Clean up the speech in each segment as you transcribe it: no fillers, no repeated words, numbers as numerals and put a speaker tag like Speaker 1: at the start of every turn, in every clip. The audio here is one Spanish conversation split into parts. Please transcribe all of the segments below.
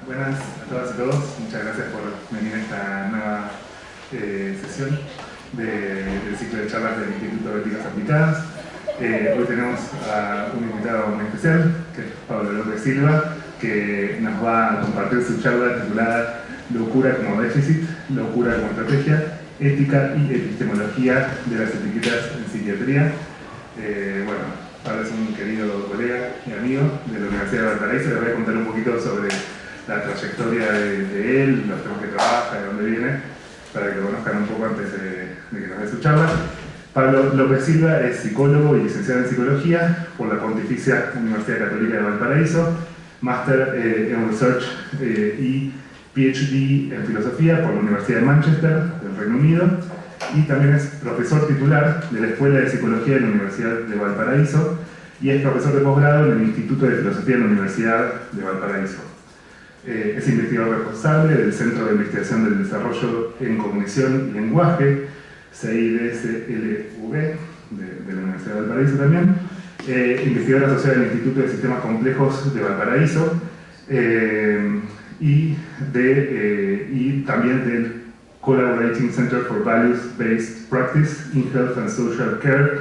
Speaker 1: Buenas a todas y todos, muchas gracias por venir a esta nueva sesión del ciclo de charlas del Instituto de Éticas Aplicadas. Hoy tenemos a un invitado muy especial, que es Pablo López Silva, que nos va a compartir su charla titulada Locura como déficit, locura como estrategia, ética y epistemología de las etiquetas en psiquiatría. Bueno, Pablo es un querido colega y amigo de la Universidad de Valparaíso. Les voy a contar un poquito sobre la trayectoria de él, los temas que trabaja, de dónde viene, para que lo conozcan un poco antes de que nos dé su charla. Pablo López Silva es psicólogo y licenciado en psicología por la Pontificia Universidad Católica de Valparaíso, máster en Research y PhD en filosofía por la Universidad de Manchester, del Reino Unido, y también es profesor titular de la Escuela de Psicología de la Universidad de Valparaíso y es profesor de posgrado en el Instituto de Filosofía de la Universidad de Valparaíso. Es investigador responsable del Centro de Investigación del Desarrollo en Cognición y Lenguaje, CIDSLV, de la Universidad de Valparaíso también, investigador asociado al Instituto de Sistemas Complejos de Valparaíso y también del Collaborating Center for Values-Based Practice in Health and Social Care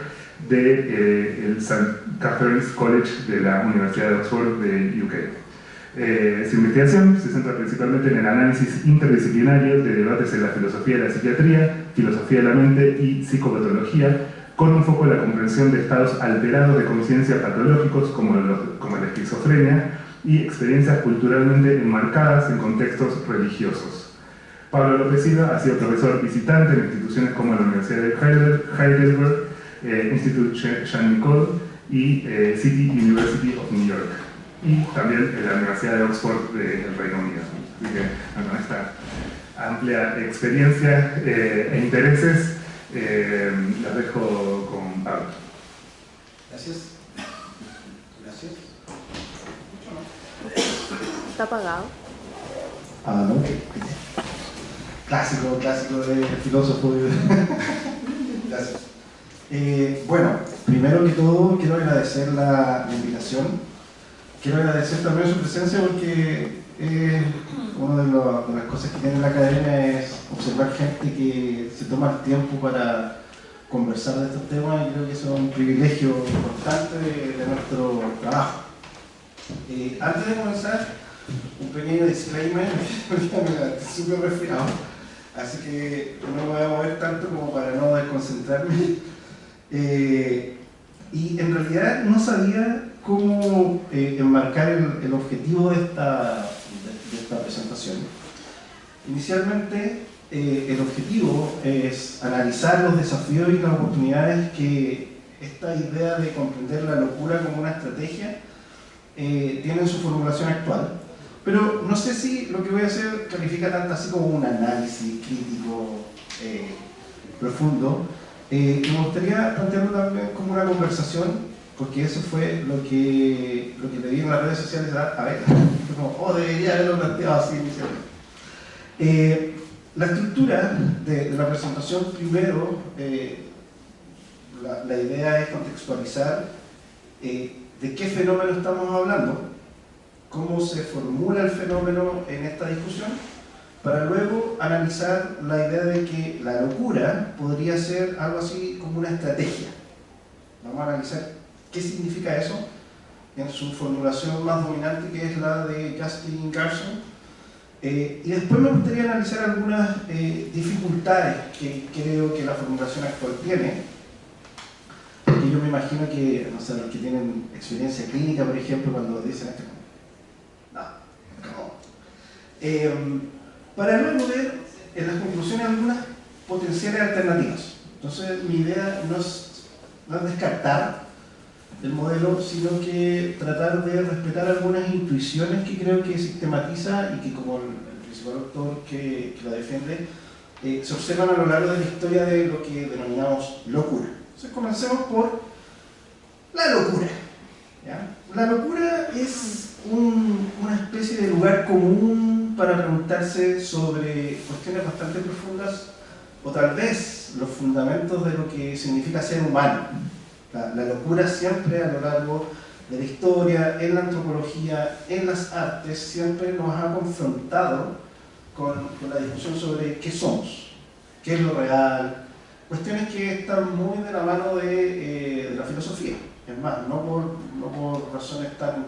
Speaker 1: del St. Catherine's College de la Universidad de Oxford de UK. Su investigación se centra principalmente en el análisis interdisciplinario de debates en la filosofía de la psiquiatría, filosofía de la mente y psicopatología, con un foco en la comprensión de estados alterados de conciencia patológicos como la esquizofrenia y experiencias culturalmente enmarcadas en contextos religiosos. Pablo López Silva ha sido profesor visitante en instituciones como la Universidad de Heidelberg, Institut Jean Nicole y City University of New York, y también en la Universidad de Oxford del Reino Unido. Así que, con esta amplia experiencia e intereses, los dejo con Pablo.
Speaker 2: Gracias. Gracias.
Speaker 3: ¿Está apagado?
Speaker 2: Ah, no. Clásico de filósofo. Gracias. Bueno, primero que todo quiero agradecer la invitación. Quiero agradecer también su presencia porque una de las cosas que tiene la academia es observar gente que se toma el tiempo para conversar de estos temas, y creo que eso es un privilegio importante de nuestro trabajo. Antes de comenzar, un pequeño disclaimer, estoy súper resfriado, así que no me voy a mover tanto como para no desconcentrarme. Y en realidad no sabía cómo enmarcar el objetivo de esta presentación. Inicialmente, el objetivo es analizar los desafíos y las oportunidades que esta idea de comprender la locura como una estrategia tiene en su formulación actual. Pero no sé si lo que voy a hacer califica tanto así como un análisis crítico profundo. Me gustaría plantearlo también como una conversación, porque eso fue lo que le vi en las redes sociales a ver, como, debería haberlo planteado así inicialmente. La estructura de la presentación, primero, la idea es contextualizar de qué fenómeno estamos hablando, cómo se formula el fenómeno en esta discusión, para luego analizar la idea de que la locura podría ser algo así como una estrategia. Vamos a analizar qué significa eso en su formulación más dominante, que es la de Justin Garson. Y después me gustaría analizar algunas dificultades que creo que la formulación actual tiene. Porque yo me imagino que, no sé, los que tienen experiencia clínica, por ejemplo, cuando dicen esto, para luego ver en las conclusiones algunas potenciales alternativas. Entonces, mi idea no es descartar el modelo, sino que tratar de respetar algunas intuiciones que creo que sistematiza y que, como el principal autor que la defiende, se observan a lo largo de la historia de lo que denominamos locura. Entonces, comencemos por la locura. ¿Ya? La locura es una especie de lugar común para preguntarse sobre cuestiones bastante profundas, o tal vez los fundamentos de lo que significa ser humano. La locura siempre a lo largo de la historia, en la antropología, en las artes, siempre nos ha confrontado con la discusión sobre qué somos, qué es lo real, cuestiones que están muy de la mano de la filosofía. Es más, no por razones tan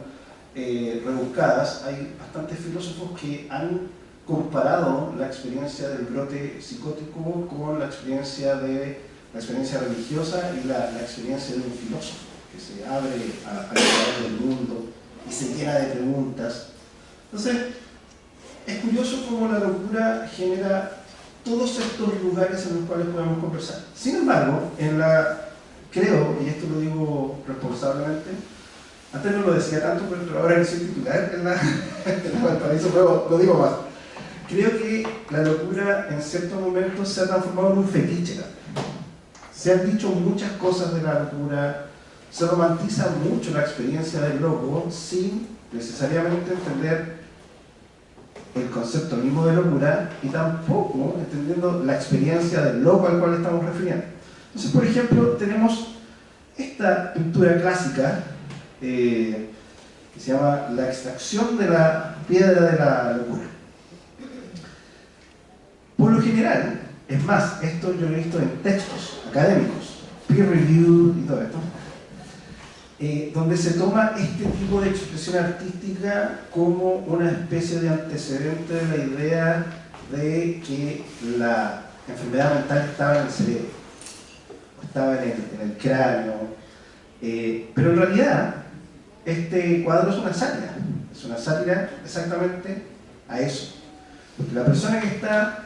Speaker 2: rebuscadas, hay bastantes filósofos que han comparado la experiencia del brote psicótico con la experiencia religiosa y la experiencia de un filósofo que se abre al mirar del mundo y se llena de preguntas. Entonces, es curioso cómo la locura genera todos estos lugares en los cuales podemos conversar. Sin embargo, creo, y esto lo digo responsablemente, antes no lo decía tanto, pero ahora que soy titular en Valparaíso, lo digo más. Creo que la locura en ciertos momentos se ha transformado en un fetiche también. Se han dicho muchas cosas de la locura, se romantiza mucho la experiencia del loco sin necesariamente entender el concepto mismo de locura y tampoco entendiendo la experiencia del loco al cual estamos refiriendo. Entonces, por ejemplo, tenemos esta pintura clásica que se llama La extracción de la piedra de la locura. Por lo general, es más, esto yo lo he visto en textos académicos, peer review y todo esto, donde se toma este tipo de expresión artística como una especie de antecedente de la idea de que la enfermedad mental estaba en el cerebro, o estaba en el cráneo, pero en realidad este cuadro es una sátira exactamente a eso, porque la persona que está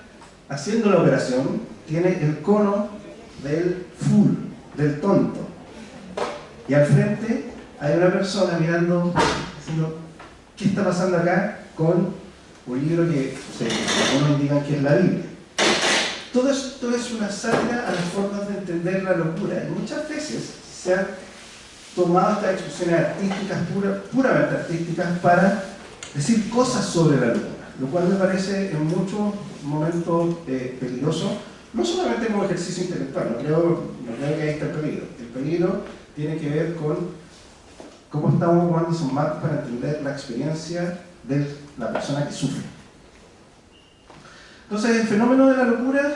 Speaker 2: haciendo la operación tiene el cono del fool, del tonto, y al frente hay una persona mirando, diciendo, ¿qué está pasando acá? Con un libro que algunos indican que es la Biblia. Todo esto es una sátira a las formas de entender la locura, y muchas veces se han tomado estas expresiones artísticas, puramente artísticas, para decir cosas sobre la locura, lo cual me parece en muchos momentos peligroso, no solamente como ejercicio intelectual, no creo que ahí está el peligro. El peligro tiene que ver con cómo estamos ocupando esos marcos para entender la experiencia de la persona que sufre. Entonces, el fenómeno de la locura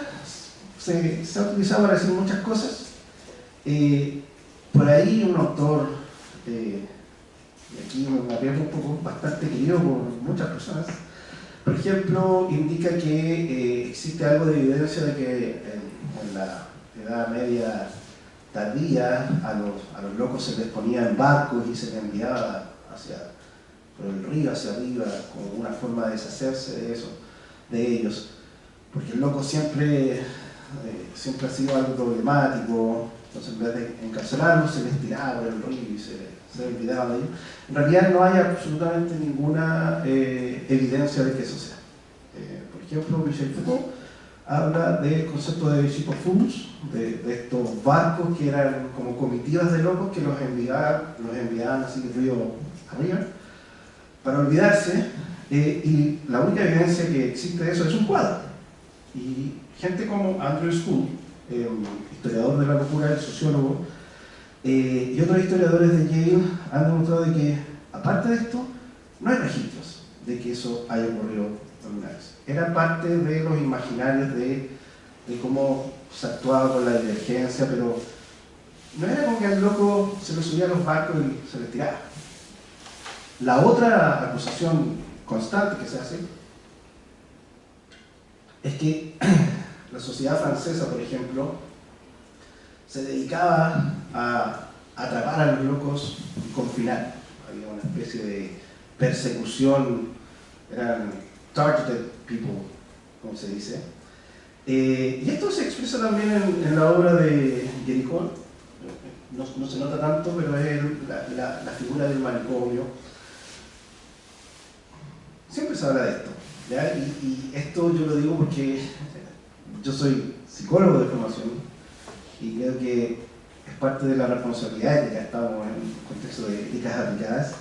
Speaker 2: se ha utilizado para decir muchas cosas. Por ahí un autor, y aquí me aprieto un poco, bastante querido por muchas personas, por ejemplo, indica que existe algo de evidencia de que en la Edad Media tardía a los locos se les ponía en barcos y se les enviaba por el río hacia arriba como una forma de deshacerse de ellos, porque el loco siempre ha sido algo problemático. Entonces, en vez de encarcelarlos, se les tiraba por el río y se olvidaba de ellos. En realidad no hay absolutamente ninguna evidencia de que eso sea. Por ejemplo, Michel Foucault habla del concepto de Sisyphus, de estos barcos que eran como comitivas de locos que los enviaban así del río arriba para olvidarse, y la única evidencia que existe de eso es un cuadro. Y gente como Andrew School, historiador de la locura, el sociólogo, y otros historiadores de Yale han demostrado de que, aparte de esto, no hay registros de que eso haya ocurrido alguna vez. Era parte de los imaginarios de cómo se actuaba con la divergencia, pero no era como que al loco se le subía a los barcos y se les tiraba. La otra acusación constante que se hace es que la sociedad francesa, por ejemplo, se dedicaba a atrapar a los locos y confinar. Había una especie de persecución, eran targeted people, como se dice. Y esto se expresa también en la obra de Géricault. No se nota tanto, pero es la figura del manicomio. Siempre se habla de esto, ¿ya? Y esto yo lo digo porque yo soy psicólogo de formación y creo que es parte de la responsabilidad, que ya estamos en un contexto de éticas aplicadas,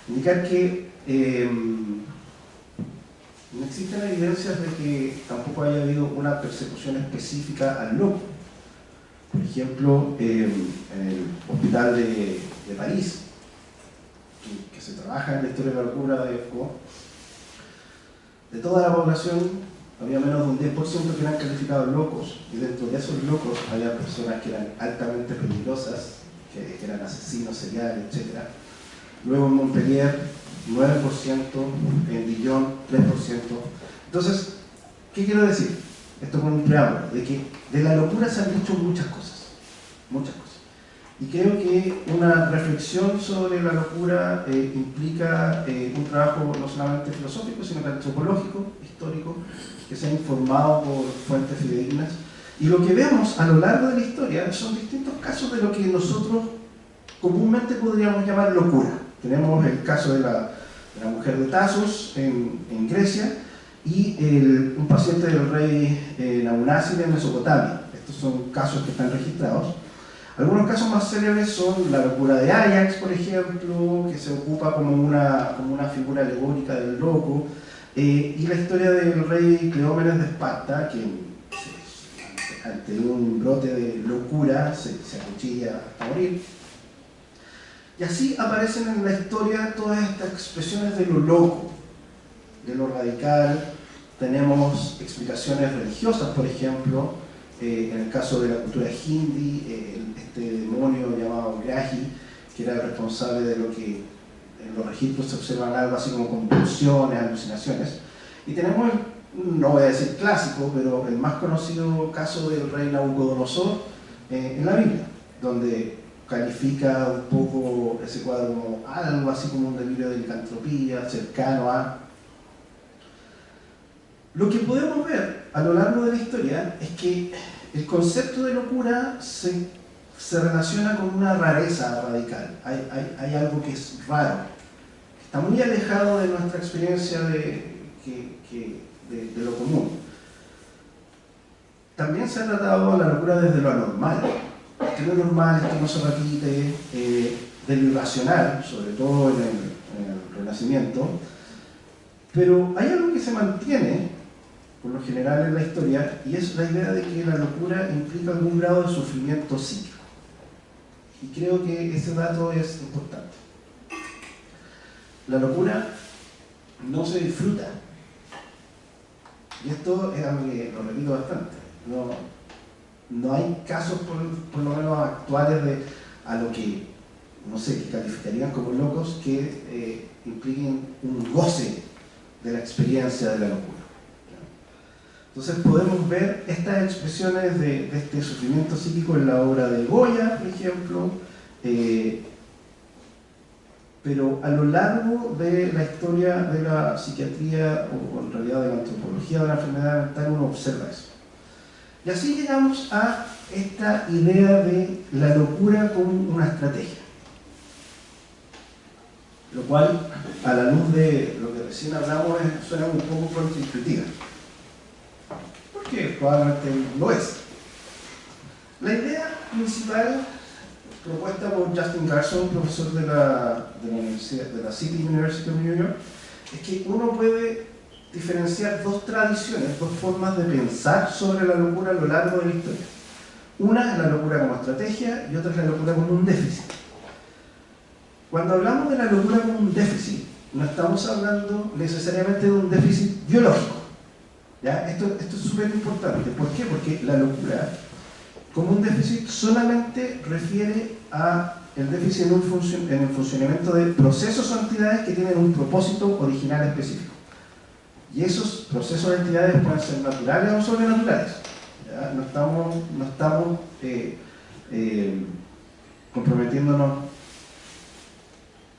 Speaker 2: indicar que no existen evidencias de que tampoco haya habido una persecución específica al loco. Por ejemplo, en el hospital de París, se trabaja en la historia de la locura de Foucault, de toda la población había menos de un 10% que eran calificados locos, y dentro de esos locos había personas que eran altamente peligrosas, que eran asesinos seriales, etc. Luego en Montpellier, 9%, en Dijon, 3%. Entonces, ¿qué quiero decir? Esto con un preámbulo, de que de la locura se han dicho muchas cosas, muchas cosas. Y creo que una reflexión sobre la locura implica un trabajo no solamente filosófico, sino que antropológico, histórico, que se ha informado por fuentes fidedignas. Y lo que vemos a lo largo de la historia son distintos casos de lo que nosotros comúnmente podríamos llamar locura. Tenemos el caso de la mujer de Tasos en Grecia y un paciente del rey Naunáside en Mesopotamia. Estos son casos que están registrados. Algunos casos más célebres son la locura de Ajax, por ejemplo, que se ocupa como una figura alegórica del loco, y la historia del rey Cleómenes de Esparta, que ante un brote de locura se acuchilla hasta morir. Y así aparecen en la historia todas estas expresiones de lo loco, de lo radical. Tenemos explicaciones religiosas, por ejemplo, en el caso de la cultura hindi, este demonio llamado Grahi, que era el responsable de lo que en los registros se observan algo así como convulsiones, alucinaciones. Y tenemos, no voy a decir clásico, pero el más conocido caso del rey Nabucodonosor en la Biblia, donde califica un poco ese cuadro como algo así como un delirio de licantropía, cercano a... Lo que podemos ver a lo largo de la historia es que el concepto de locura se relaciona con una rareza radical. Hay algo que es raro, que está muy alejado de nuestra experiencia de lo común. También se ha tratado la locura desde lo anormal. Esto no es normal, esto no se repite, de lo irracional, sobre todo en el Renacimiento. Pero hay algo que se mantiene por lo general en la historia, y es la idea de que la locura implica algún grado de sufrimiento psíquico. Y creo que ese dato es importante. La locura no se disfruta. Y esto es algo que lo repito bastante. No hay casos, por lo menos actuales, a lo que, no sé, que calificarían como locos, que impliquen un goce de la experiencia de la locura. Entonces podemos ver estas expresiones de este sufrimiento psíquico en la obra de Goya, por ejemplo, pero a lo largo de la historia de la psiquiatría, o en realidad de la antropología de la enfermedad mental, uno observa eso. Y así llegamos a esta idea de la locura como una estrategia, lo cual, a la luz de lo que recién hablamos, suena un poco contraintuitiva. Que probablemente lo es. La idea principal propuesta por Justin Garson, profesor de la City University of New York, es que uno puede diferenciar dos tradiciones, dos formas de pensar sobre la locura a lo largo de la historia. Una es la locura como estrategia y otra es la locura como un déficit. Cuando hablamos de la locura como un déficit, no estamos hablando necesariamente de un déficit biológico. ¿Ya? Esto es súper importante. ¿Por qué? Porque la locura, como un déficit, solamente refiere a el déficit en el funcionamiento de procesos o entidades que tienen un propósito original específico. Y esos procesos o entidades pueden ser naturales o sobrenaturales. ¿Ya? No estamos comprometiéndonos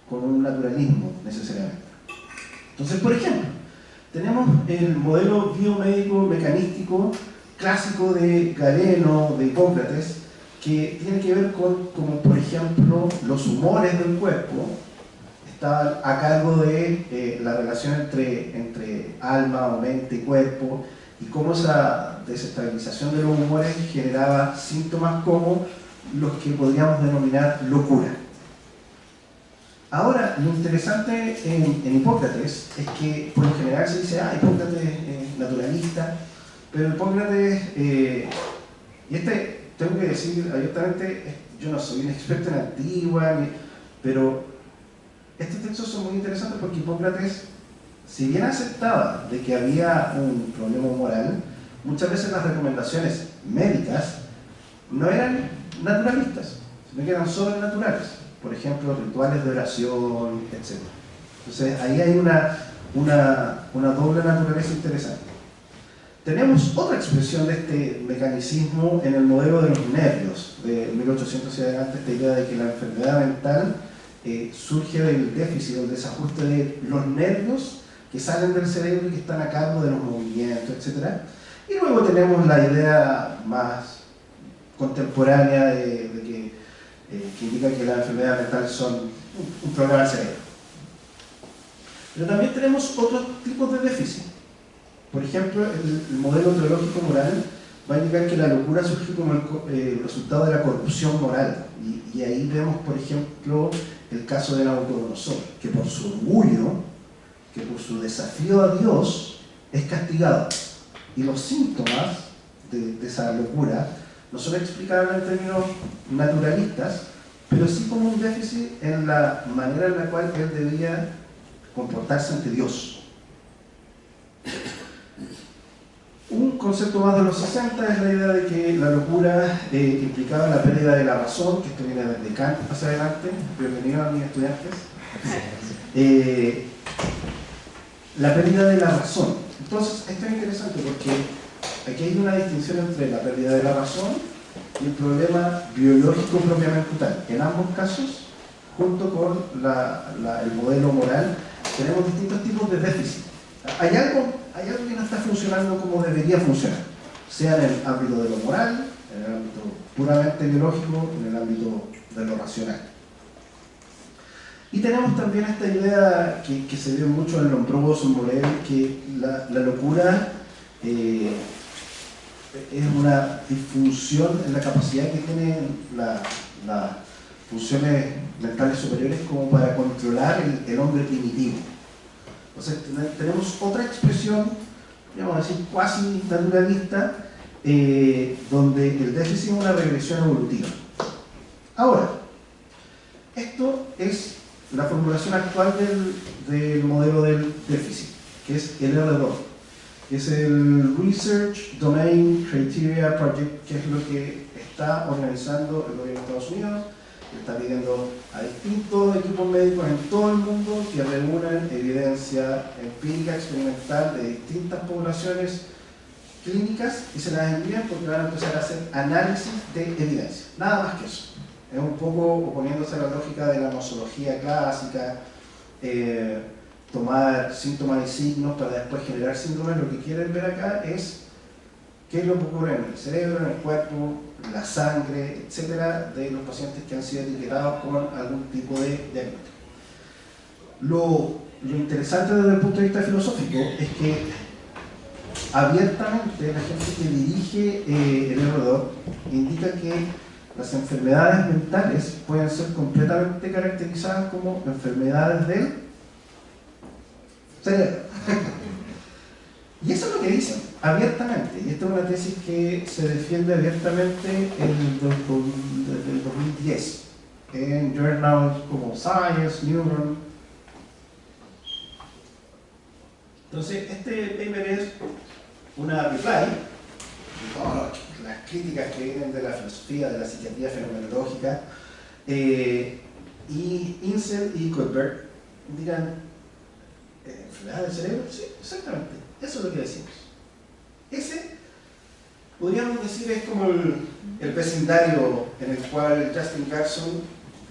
Speaker 2: con un naturalismo necesariamente. Entonces, por ejemplo, tenemos el modelo biomédico mecanístico clásico de Galeno, de Hipócrates, que tiene que ver con, como por ejemplo, los humores del cuerpo estaban a cargo de la relación entre alma o mente y cuerpo, y cómo esa desestabilización de los humores generaba síntomas como los que podríamos denominar locura. Ahora, lo interesante en Hipócrates es que por lo general se dice, Hipócrates es naturalista, pero Hipócrates, y tengo que decir abiertamente, yo no soy un experto en Antigua, pero estos textos son muy interesantes porque Hipócrates, si bien aceptaba de que había un problema moral, muchas veces las recomendaciones médicas no eran naturalistas, sino que eran sobrenaturales. Por ejemplo, rituales de oración, etc. Entonces, ahí hay una doble naturaleza interesante. Tenemos otra expresión de este mecanismo en el modelo de los nervios, de 1800 y adelante, esta idea de que la enfermedad mental surge del déficit, del desajuste de los nervios que salen del cerebro y que están a cargo de los movimientos, etc. Y luego tenemos la idea más contemporánea que indica que las enfermedades mentales son un problema del cerebro. Pero también tenemos otros tipos de déficit. Por ejemplo, el modelo teológico moral va a indicar que la locura surge como el resultado de la corrupción moral. Y ahí vemos, por ejemplo, el caso de Nabucodonosor, que por su orgullo, que por su desafío a Dios, es castigado. Y los síntomas de esa locura no son explicables en términos naturalistas, pero sí como un déficit en la manera en la cual él debía comportarse ante Dios. Un concepto más de los 60 es la idea de que la locura implicaba la pérdida de la razón, que esto viene desde Kant hacia adelante. Bienvenido a mis estudiantes. La pérdida de la razón. Entonces, esto es interesante porque aquí hay una distinción entre la pérdida de la razón y el problema biológico propiamente tal. En ambos casos, junto con el modelo moral, tenemos distintos tipos de déficit. Hay algo que no está funcionando como debería funcionar, sea en el ámbito de lo moral, en el ámbito puramente biológico, en el ámbito de lo racional. Y tenemos también esta idea que se ve mucho en Lombroso, en Morel, que la locura es una disfunción en la capacidad que tienen las funciones mentales superiores como para controlar el hombre primitivo. Entonces tenemos otra expresión, vamos a decir, cuasi naturalista, donde el déficit es una regresión evolutiva. Ahora, esto es la formulación actual del modelo del déficit, que es el R2, que es el Research Domain Criteria Project, que es lo que está organizando el gobierno de Estados Unidos. Está pidiendo a distintos equipos médicos en todo el mundo que reúnan evidencia empírica experimental de distintas poblaciones clínicas y se las envían porque van a empezar a hacer análisis de evidencia. Nada más que eso. Es un poco oponiéndose a la lógica de la nosología clásica, tomar síntomas y signos para después generar síndromes. Lo que quieren ver acá es qué es lo que ocurre en el cerebro, en el cuerpo, la sangre, etcétera, de los pacientes que han sido etiquetados con algún tipo de diagnóstico. Lo interesante desde el punto de vista filosófico es que abiertamente la gente que dirige el R2 indica que las enfermedades mentales pueden ser completamente caracterizadas como enfermedades del cerebro. Y eso es lo que dicen, abiertamente. Y esta es una tesis que se defiende abiertamente desde el 2010 en journals como Science, Neuron. Entonces, este paper es una reply de todas las críticas que vienen de la filosofía, de la psiquiatría fenomenológica, y Insel y Cuthbert dirán, ¿enfermedad del cerebro? Sí, exactamente. Eso es lo que decimos. Ese, podríamos decir, es como el vecindario en el cual Justin Garson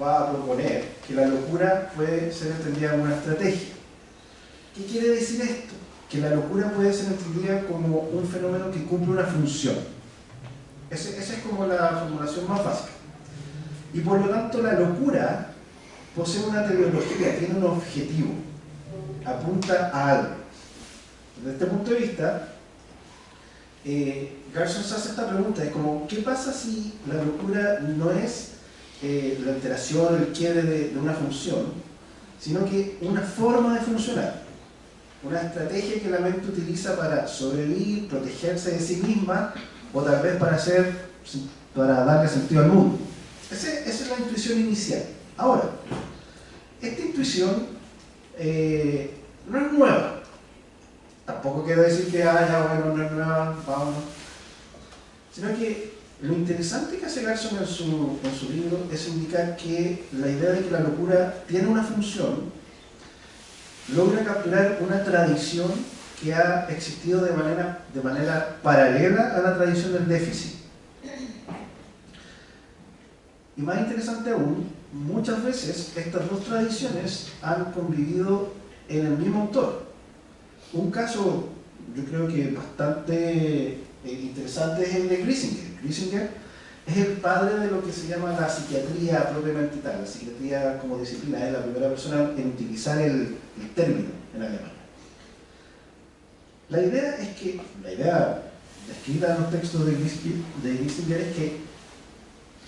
Speaker 2: va a proponer que la locura puede ser entendida como una estrategia. ¿Qué quiere decir esto? Que la locura puede ser entendida como un fenómeno que cumple una función. Esa es como la formulación más básica. Y por lo tanto la locura posee una teleología, tiene un objetivo, apunta a algo. Desde este punto de vista, Garson se hace esta pregunta, es como, ¿qué pasa si la locura no es la alteración, el quiebre de una función, sino que una forma de funcionar, una estrategia que la mente utiliza para sobrevivir, protegerse de sí misma, o tal vez para darle sentido al mundo? Esa es la intuición inicial. Ahora, Esta intuición no es nueva. Tampoco quiero decir que, ya bueno, no es nueva, vámonos. Sino que lo interesante que hace Garson en su libro es indicar que la idea de que la locura tiene una función logra capturar una tradición que ha existido de manera paralela a la tradición del déficit. Y más interesante aún, muchas veces estas dos tradiciones han convivido en el mismo autor. Un caso, yo creo que bastante interesante, es el de Griesinger. Griesinger es el padre de lo que se llama la psiquiatría propiamente tal. La psiquiatría como disciplina es la primera persona en utilizar el término en alemán. La idea descrita en los textos de Griesinger es que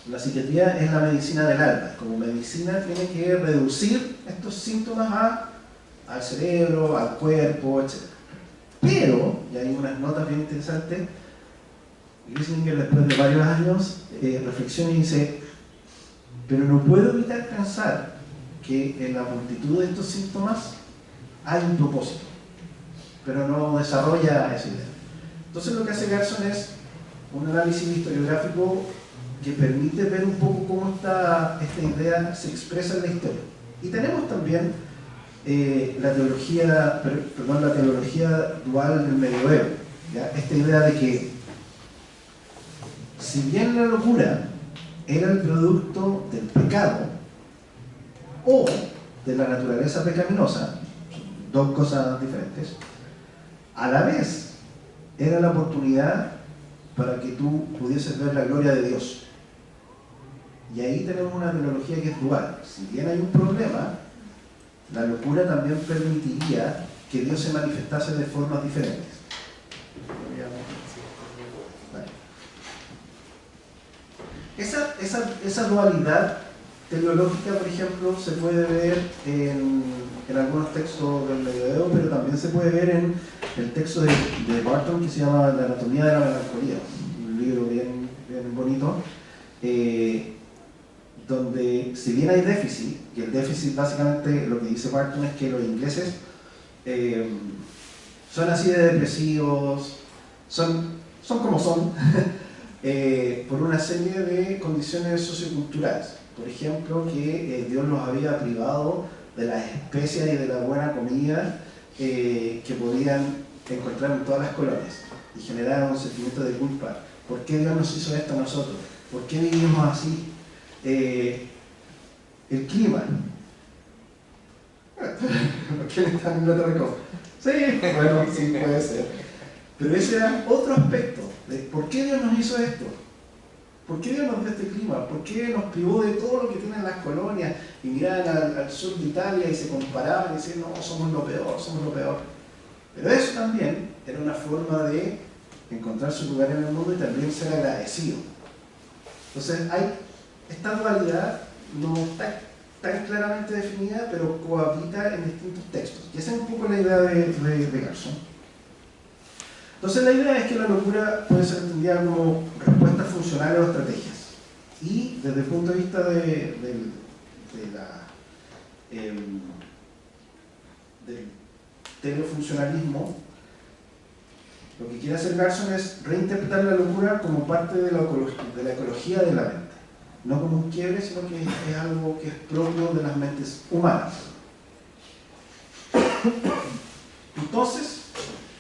Speaker 2: la psiquiatría es la medicina del alma. Como medicina tiene que reducir estos síntomas al cerebro, al cuerpo, etc. Pero, y hay unas notas bien interesantes, Griesinger después de varios años reflexiona y dice: pero no puedo evitar pensar que en la multitud de estos síntomas hay un propósito, pero no desarrolla esa idea. Entonces lo que hace Garson es un análisis historiográfico que permite ver un poco cómo esta idea se expresa en la historia. Y tenemos también la teología dual del medioevo, ¿ya? Esta idea de que si bien la locura era el producto del pecado o de la naturaleza pecaminosa, dos cosas diferentes, a la vez era la oportunidad para que tú pudieses ver la gloria de Dios. Y ahí tenemos una teología que es dual. Si bien hay un problema, la locura también permitiría que Dios se manifestase de formas diferentes. Esa dualidad teleológica, por ejemplo, se puede ver en algunos textos del medioevo, pero también se puede ver en el texto de Barton que se llama La anatomía de la melancolía, un libro bien bonito, donde si bien hay déficit, y el déficit básicamente lo que dice Barton es que los ingleses son así de depresivos, son como son, por una serie de condiciones socioculturales. Por ejemplo, que Dios los había privado de las especias y de la buena comida que podían encontrar en todas las colonias, y generaron un sentimiento de culpa. ¿Por qué Dios nos hizo esto a nosotros? ¿Por qué vivimos así? El clima. ¿Quién está en otra cosa? Sí, bueno, sí, puede ser. Pero ese era otro aspecto de por qué Dios nos hizo esto. ¿Por qué Dios nos dio este clima? ¿Por qué nos privó de todo lo que tienen las colonias? Y miraban al sur de Italia y se comparaban y decían: no, somos lo peor, somos lo peor. Pero eso también era una forma de encontrar su lugar en el mundo y también ser agradecido. Entonces, esta dualidad no está tan claramente definida, pero cohabita en distintos textos. Y esa es un poco la idea de Garson. Entonces la idea es que la locura puede ser entendida como respuestas funcionales o estrategias. Y desde el punto de vista del telefuncionalismo, lo que quiere hacer Garson es reinterpretar la locura como parte de la ecología de la mente. No como un quiebre, sino que es algo que es propio de las mentes humanas. Entonces,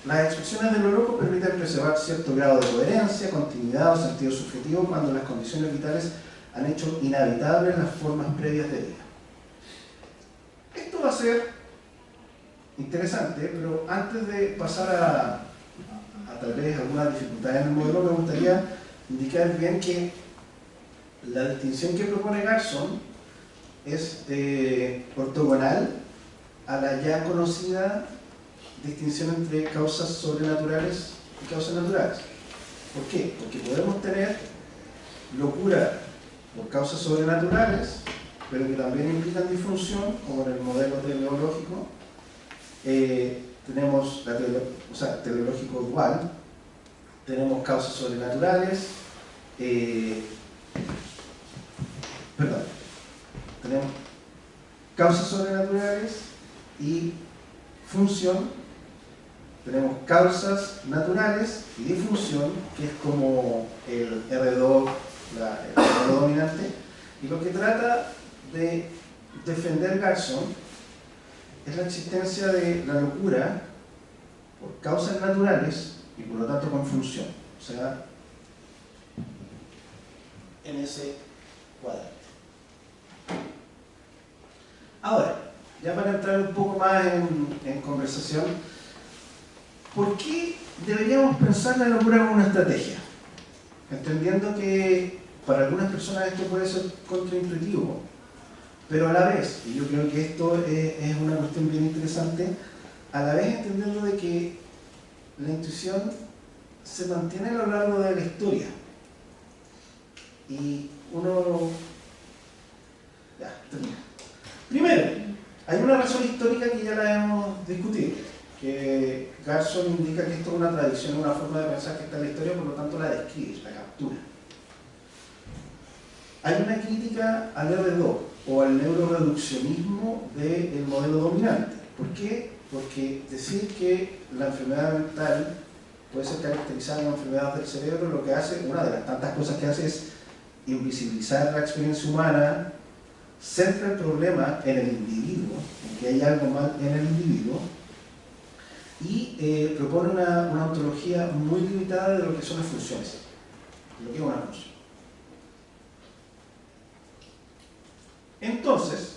Speaker 2: las expresiones de lo loco permiten preservar cierto grado de coherencia, continuidad o sentido subjetivo cuando las condiciones vitales han hecho inhabitables las formas previas de vida. Esto va a ser interesante, pero antes de pasar a tal vez algunas dificultades en el modelo, me gustaría indicar bien que la distinción que propone Garson es ortogonal a la ya conocida distinción entre causas sobrenaturales y causas naturales. ¿Por qué? Porque podemos tener locura por causas sobrenaturales, pero que también implican disfunción, como en el modelo teleológico. Tenemos teleológico dual, tenemos causas sobrenaturales, tenemos causas sobrenaturales y función. Tenemos causas naturales y difunción, que es como el R2, el modelo dominante. Y lo que trata de defender Garson es la existencia de la locura por causas naturales y por lo tanto con función. O sea, en ese cuadrante. Ahora, ya para entrar un poco más en conversación, ¿por qué deberíamos pensar la locura como una estrategia? Entendiendo que para algunas personas esto puede ser contraintuitivo, pero a la vez, y yo creo que esto es una cuestión bien interesante, a la vez entendiendo de que la intuición se mantiene a lo largo de la historia. Y uno... Ya, termina. Primero, hay una razón histórica que ya la hemos discutido, que Garson indica que esto es una tradición, una forma de pensar que está en la historia, por lo tanto la describe, la captura. Hay una crítica al R2 o al neuroreduccionismo del modelo dominante. ¿Por qué? Porque decir que la enfermedad mental puede ser caracterizada como enfermedad del cerebro, lo que hace, una de las tantas cosas que hace es invisibilizar la experiencia humana, centra el problema en el individuo, en que hay algo mal en el individuo, y propone una ontología muy limitada de lo que son las funciones, de lo que es una función. Entonces,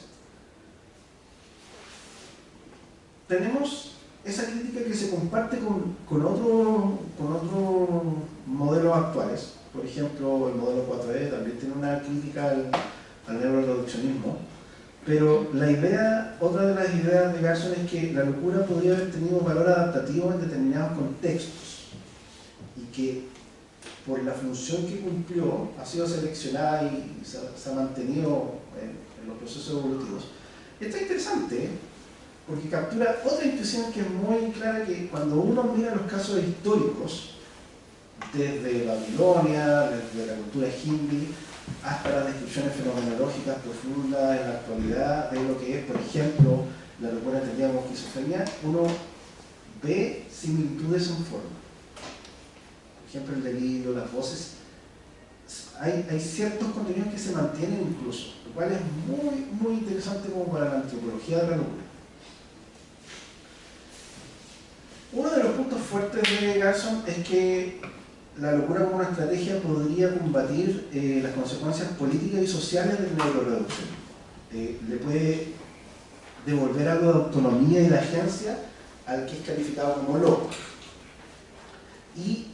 Speaker 2: tenemos esa crítica que se comparte con otros modelos actuales. Por ejemplo, el modelo 4E también tiene una crítica al neuroreduccionismo. Pero la idea, otra de las ideas de Garson es que la locura podría haber tenido valor adaptativo en determinados contextos y que por la función que cumplió ha sido seleccionada y se ha mantenido en los procesos evolutivos. Esto es interesante porque captura otra intuición que es muy clara, que cuando uno mira los casos históricos, desde Babilonia, desde la cultura hindi, hasta las descripciones fenomenológicas profundas en la actualidad de lo que es, por ejemplo, la locura entendida como esquizofrenia, uno ve similitudes en forma. Por ejemplo, el delirio, las voces, hay ciertos contenidos que se mantienen incluso, lo cual es muy, muy interesante como para la antropología de la locura. Uno de los puntos fuertes de Garson es que la locura como una estrategia podría combatir las consecuencias políticas y sociales del neuroreduccionismo. Le puede devolver algo de autonomía y de agencia al que es calificado como loco. Y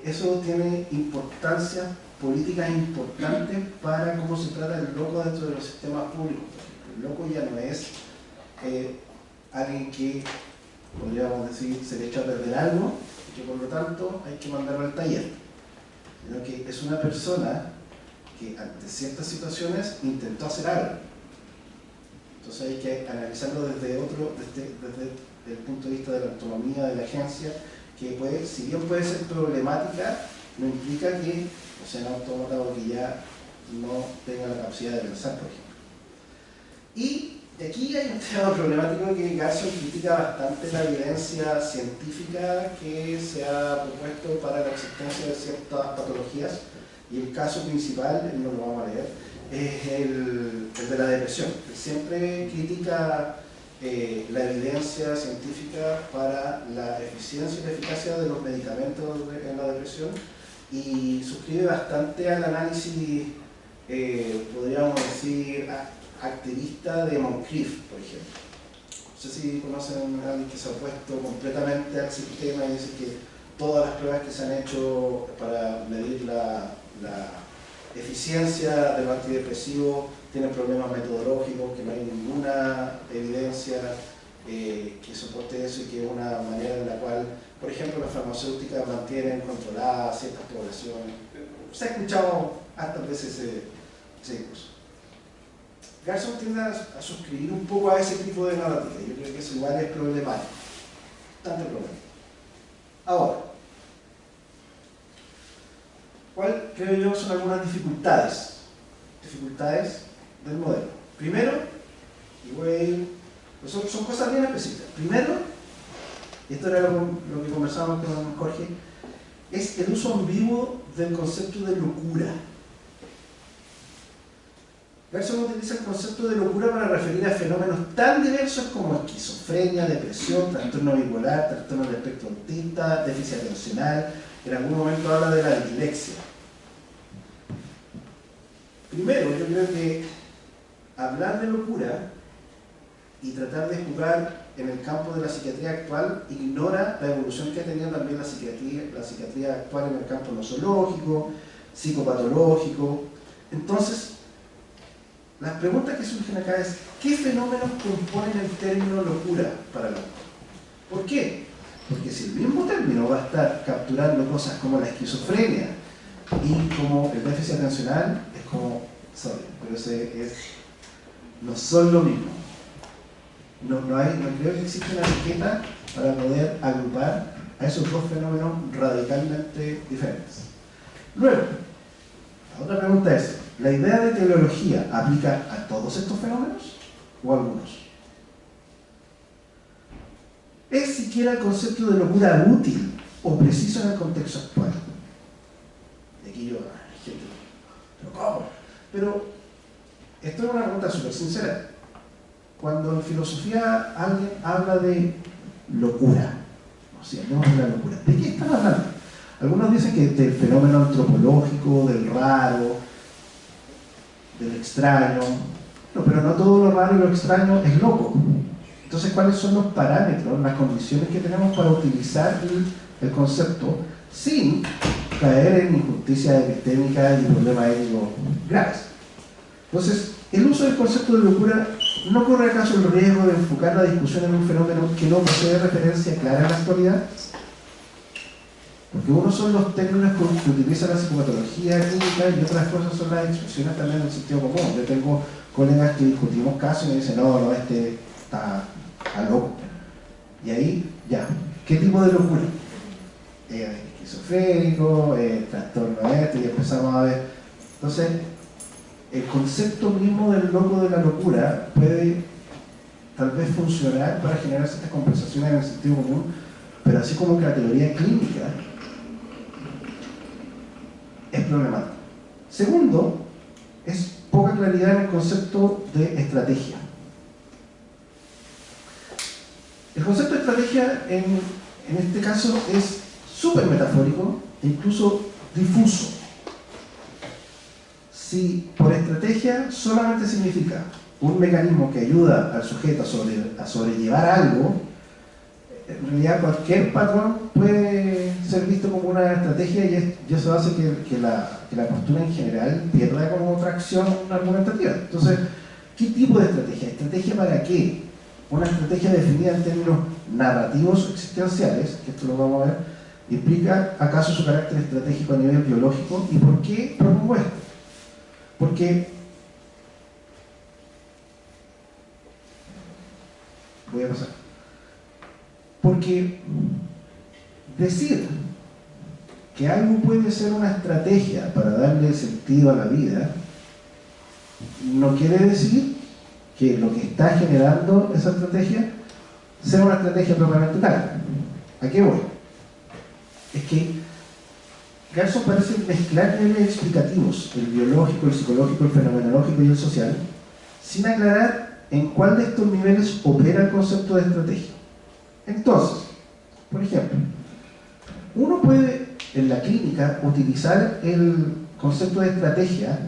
Speaker 2: eso tiene importancia políticas importantes para cómo se trata el loco dentro de los sistemas públicos. El loco ya no es alguien que, podríamos decir, se le echa a perder algo, que por lo tanto hay que mandarlo al taller, sino que es una persona que ante ciertas situaciones intentó hacer algo. Entonces hay que analizarlo desde el punto de vista de la autonomía, de la agencia, que puede, si bien puede ser problemática, no implica que o sea un autómata o que ya no tenga la capacidad de pensar, por ejemplo. Y aquí hay un tema problemático que Garson critica bastante: la evidencia científica que se ha propuesto para la existencia de ciertas patologías, y el caso principal, no lo vamos a leer, es el de la depresión. Él siempre critica la evidencia científica para la eficiencia y la eficacia de los medicamentos en la depresión, y suscribe bastante al análisis, podríamos decir, activista de Moncrief, por ejemplo. No sé si conocen a alguien que se ha opuesto completamente al sistema y dice que todas las pruebas que se han hecho para medir la eficiencia de los antidepresivos tienen problemas metodológicos, que no hay ninguna evidencia que soporte eso, y que es una manera en la cual, por ejemplo, las farmacéuticas mantienen controladas ciertas poblaciones. Se ha escuchado hartas veces ese discurso. Garson tiende a suscribir un poco a ese tipo de narrativa. Yo creo que eso igual es problemático, bastante problemático. Ahora, ¿cuál creo yo son algunas dificultades del modelo? Primero, Y voy a ir, pues son cosas bien específicas. Primero, y esto era lo que conversábamos con Jorge, es el uso ambiguo del concepto de locura. Gerson utiliza el concepto de locura para referir a fenómenos tan diversos como esquizofrenia, depresión, trastorno bipolar, trastorno del espectro autista, déficit atencional. En algún momento habla de la dislexia. Primero, yo creo que hablar de locura y tratar de jugar en el campo de la psiquiatría actual ignora la evolución que ha tenido también la psiquiatría actual en el campo nosológico, psicopatológico. Entonces, las preguntas que surgen acá es: ¿qué fenómenos componen el término locura para el autor? ¿Por qué? Porque si el mismo término va a estar capturando cosas como la esquizofrenia y como el déficit atencional, es como, sorry, pero no son lo mismo. No creo que exista una etiqueta para poder agrupar a esos dos fenómenos radicalmente diferentes. Luego, la otra pregunta es: ¿la idea de teleología aplica a todos estos fenómenos o a algunos? ¿Es siquiera el concepto de locura útil o preciso en el contexto actual? Y aquí yo, gente, ¿pero cómo? Pero esto es una pregunta súper sincera. Cuando en filosofía alguien habla de locura, o sea, hablemos de la locura, ¿de qué están hablando? Algunos dicen que del fenómeno antropológico, del raro, del extraño, pero no todo lo raro y lo extraño es loco. Entonces, ¿cuáles son los parámetros, las condiciones que tenemos para utilizar el concepto sin caer en injusticia epistémica y problemas éticos graves? Entonces, el uso del concepto de locura ¿no corre acaso el riesgo de enfocar la discusión en un fenómeno que no posee referencia clara en la actualidad? Porque unos son los términos que utiliza la psicopatología clínica y otras cosas son las expresiones también del sentido común. Yo tengo colegas que discutimos casos y me dicen: no, este está loco. Y ahí, ya, ¿qué tipo de locura? Esquizofrénico, trastorno y empezamos a ver. Entonces, el concepto mismo del loco, de la locura, puede tal vez funcionar para generar ciertas conversaciones en el sentido común, pero así como que la teoría clínica es problemática. Segundo, es poca claridad en el concepto de estrategia. El concepto de estrategia en este caso es súper metafórico e incluso difuso. Si por estrategia solamente significa un mecanismo que ayuda al sujeto a sobrellevar algo, en realidad cualquier patrón puede ser visto como una estrategia y eso hace que la postura en general pierda como tracción argumentativa. Entonces, ¿qué tipo de estrategia? ¿Estrategia para qué? Una estrategia definida en términos narrativos o existenciales, que esto lo vamos a ver, ¿implica acaso su carácter estratégico a nivel biológico? ¿Y por qué propongo esto? Porque voy a pasar. Porque decir que algo puede ser una estrategia para darle sentido a la vida no quiere decir que lo que está generando esa estrategia sea una estrategia propiamente tal. ¿A qué voy? Es que Gerson parece mezclar niveles explicativos, el biológico, el psicológico, el fenomenológico y el social, sin aclarar en cuál de estos niveles opera el concepto de estrategia. Entonces, por ejemplo, uno puede en la clínica utilizar el concepto de estrategia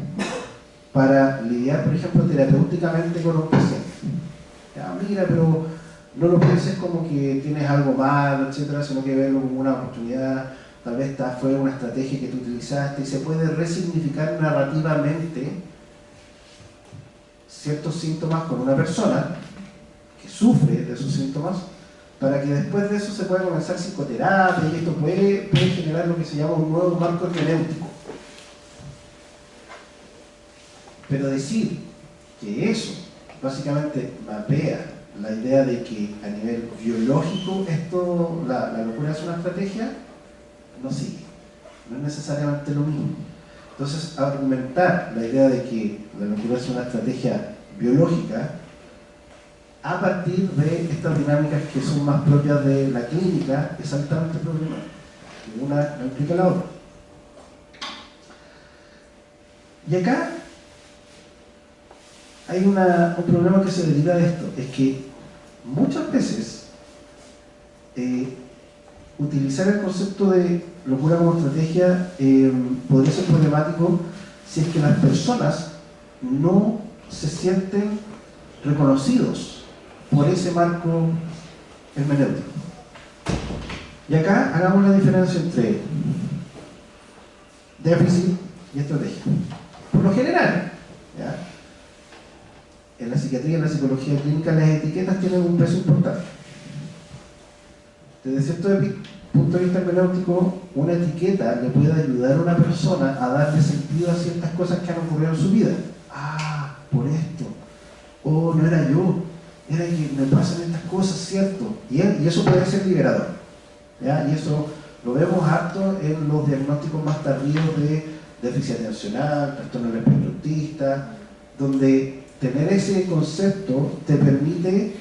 Speaker 2: para lidiar, por ejemplo, terapéuticamente con un paciente. Ya, mira, pero no lo pienses como que tienes algo malo, etcétera, sino que verlo como una oportunidad. Tal vez esta fue una estrategia que tú utilizaste y se puede resignificar narrativamente ciertos síntomas con una persona que sufre de esos síntomas, para que después de eso se pueda comenzar psicoterapia y esto puede generar lo que se llama un nuevo marco hermenéutico. Pero decir que eso básicamente mapea la idea de que a nivel biológico la locura es una estrategia, no sigue, no es necesariamente lo mismo. Entonces, argumentar la idea de que la locura es una estrategia biológica a partir de estas dinámicas que son más propias de la clínica, es altamente problemático. Una no implica la otra. Y acá hay un problema que se deriva de esto, es que muchas veces utilizar el concepto de locura como estrategia podría ser problemático si es que las personas no se sienten reconocidos por ese marco hermenéutico. Y acá hagamos la diferencia entre déficit y estrategia. Por lo general, ¿ya?, en la psiquiatría y en la psicología clínica las etiquetas tienen un peso importante. Desde cierto punto de vista hermenéutico, una etiqueta le puede ayudar a una persona a darle sentido a ciertas cosas que han ocurrido en su vida. Ah, por esto. Oh, no era yo. Era que me pasan estas cosas, ¿cierto? Y eso puede ser liberador, ¿ya? Y eso lo vemos harto en los diagnósticos más tardíos de déficit atencional, trastorno del espectro autista, donde tener ese concepto te permite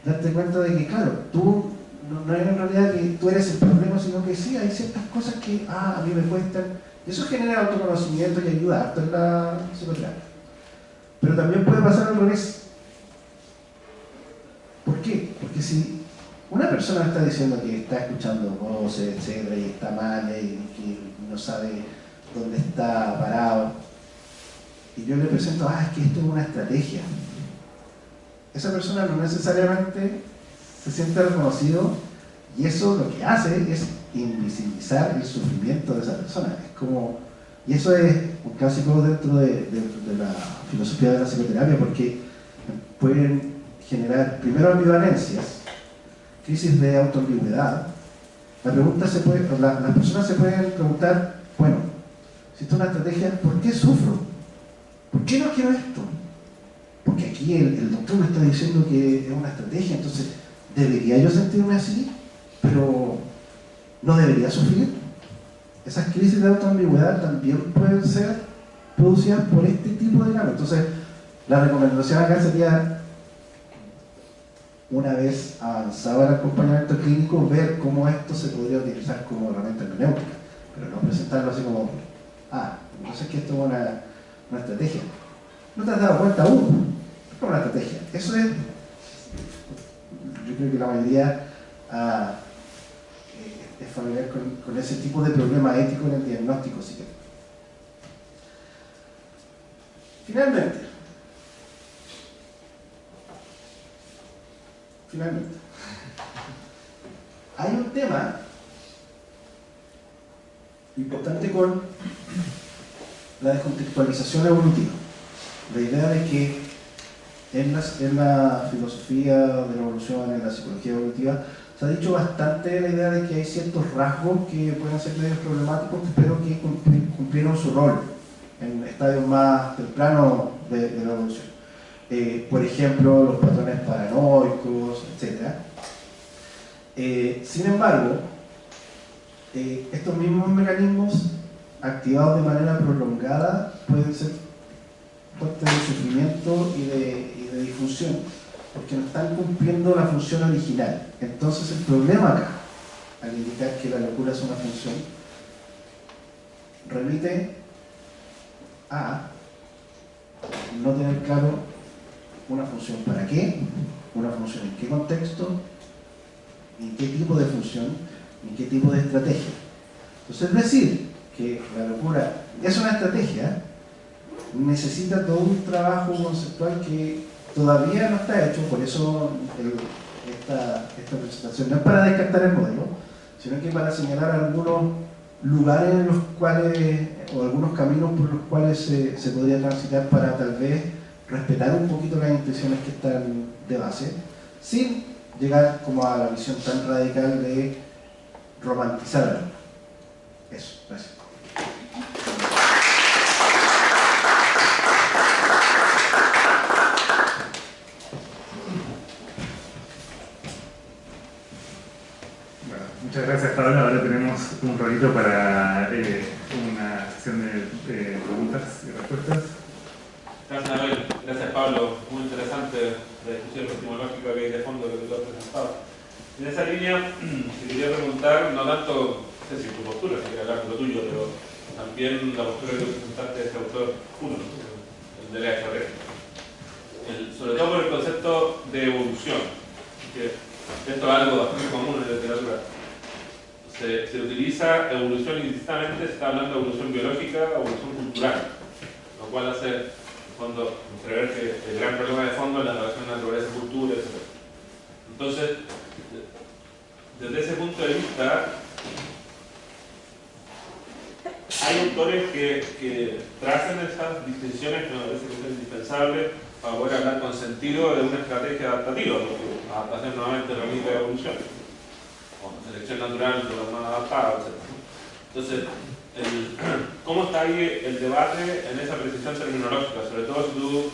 Speaker 2: darte cuenta de que, claro, tú no es en realidad que tú eres el problema, sino que sí, hay ciertas cosas que a mí me cuestan. Y eso genera autoconocimiento y ayuda harto en la psicoterapia. Pero también puede pasar al revés. ¿Por qué? Porque si una persona está diciendo que está escuchando voces, etcétera, y está mal, y que no sabe dónde está parado, y yo le presento, es que esto es una estrategia, esa persona no necesariamente se siente reconocido, y eso lo que hace es invisibilizar el sufrimiento de esa persona. Es como, y eso es un clásico dentro de la filosofía de la psicoterapia, porque pueden generar primero ambivalencias, crisis de autoambigüedad. Las personas se pueden preguntar, bueno, si esto es una estrategia, ¿por qué sufro? ¿Por qué no quiero esto? Porque aquí el doctor me está diciendo que es una estrategia, entonces ¿debería yo sentirme así? Pero ¿no debería sufrir? Esas crisis de autoambigüedad también pueden ser producidas por este tipo de dinámica. Entonces, la recomendación acá sería, una vez avanzado el acompañamiento clínico, ver cómo esto se podría utilizar como herramienta hermenéutica, pero no presentarlo así como, entonces que esto es una estrategia. ¿No te has dado cuenta aún? Es como una estrategia. Eso es, yo creo que la mayoría es familiar con ese tipo de problema ético en el diagnóstico psiquiátrico. Finalmente, hay un tema importante con la descontextualización evolutiva. La idea de que en la filosofía de la evolución, en la psicología evolutiva, se ha dicho bastante la idea de que hay ciertos rasgos que pueden ser medios problemáticos, pero que cumplieron su rol en estadios más tempranos de la evolución. Por ejemplo, los patrones paranoicos, etc. Sin embargo, estos mismos mecanismos activados de manera prolongada pueden ser fuente de sufrimiento y de disfunción, porque no están cumpliendo la función original. Entonces el problema acá, al indicar que la locura es una función, remite a no tener claro una función para qué, una función en qué contexto, en qué tipo de función, en qué tipo de estrategia. Entonces, decir que la locura es una estrategia necesita todo un trabajo conceptual que todavía no está hecho. Por eso esta presentación no es para descartar el modelo, sino que para señalar algunos lugares en los cuales, o algunos caminos por los cuales se podría transitar para tal vez respetar un poquito las intenciones que están de base, sin llegar como a la visión tan radical de romantizar la locura. Eso, gracias.
Speaker 1: Bueno, muchas gracias, Pablo. Ahora tenemos un ratito para una sesión de preguntas y respuestas.
Speaker 3: Gracias, Abel. Gracias, Pablo. Muy interesante la discusión epistemológica que hay de fondo que tú has presentado. En esa línea, te quería preguntar, no tanto, no sé si tu postura, si quieres hablar de lo tuyo, pero también la postura que tú presentaste de este autor, uno, el de la Charret. Sobre todo por el concepto de evolución, que esto es algo bastante común en la literatura. Se utiliza evolución indistintamente, se está hablando de evolución biológica o evolución cultural, lo cual hace, en fondo, entrever que el gran problema de fondo es la relación naturaleza-cultura, etc. Entonces, desde ese punto de vista, hay autores que tracen esas distinciones que me parece que son indispensables para poder hablar con sentido de una estrategia adaptativa, porque adaptación nuevamente remite a evolución, o selección natural de los más adaptados, etc. Entonces, ¿cómo está ahí el debate en esa precisión terminológica? Sobre todo si tú,